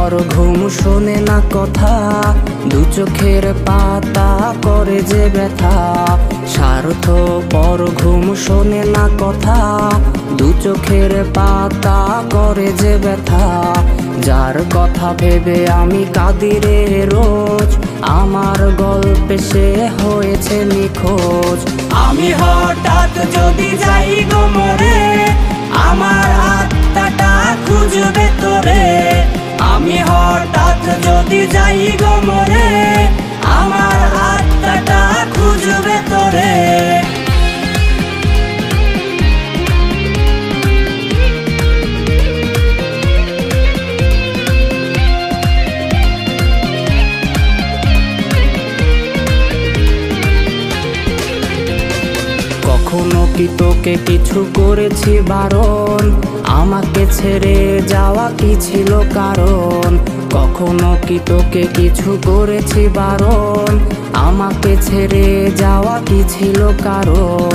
পর ঘুম শোনে না কথা, দু চোখের পাতা করে যে ব্যথা। স্বার্থ পর ঘুম শোনে না কথা, দু চোখের পাতা করে যে ব্যথা। যার কথা ভেবে আমি কাঁদি রে রোজ, আমার গল্পে সে হয়েছে নিখোঁজ। আমি হঠাৎ যদি যাই গো মরে, আমার আত্মাটা খুঁজবে তোরে। আমি হঠাৎ যদি যাই গো মরে, আমার আত্মাটা খুঁজবে তোরে। কখনো কি তোকে কিছু করেছি বারণ, আমাকে ছেড়ে যাওয়া কি ছিল কারণ? কখনো কি তোকে কিছু করেছি বারণ, আমাকে ছেড়ে যাওয়া কি ছিল কারণ?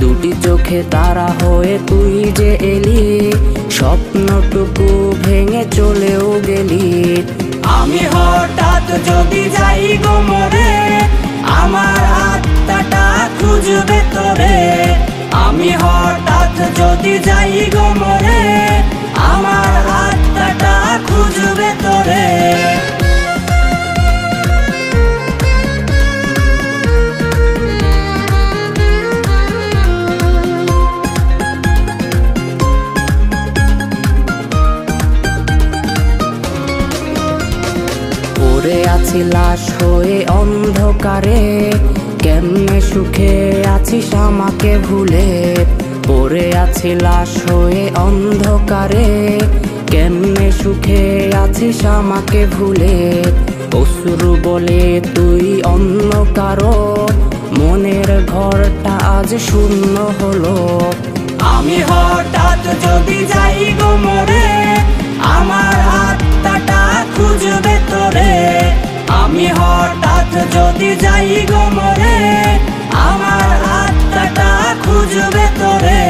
দুটি চোখে তারা হয়ে তুই যে এলি, স্বপ্নটুকু ভেঙে চলেও গেলি। আমি হঠাৎ যদি যাই গো মরে, আমার আত্মাটা খুঁজবে তোরে। আমি হঠাৎ যদি যাই গো মরে, আমার আত্মাটা খুঁজবে তোরে। পড়ে আছি লাশ হয়ে অন্ধকারে, কেমনে সুখে আছিস আমাকে ভুলে। পড়ে আছি লাশ হয়ে অন্ধকারে, কেমনে সুখে আছিস আমাকে ভুলে। অশ্রু বলে তুই অন্য কারো, মনের ঘরটা আজ শূন্য হলো। আমি হঠাৎ যদি যাই গো মরে, আমার আত্মাটা খুঁজবে তোরে। আমি হঠাৎ যদি যাই গো মরে, আমার আত্মাটা খুঁজবে তোরে।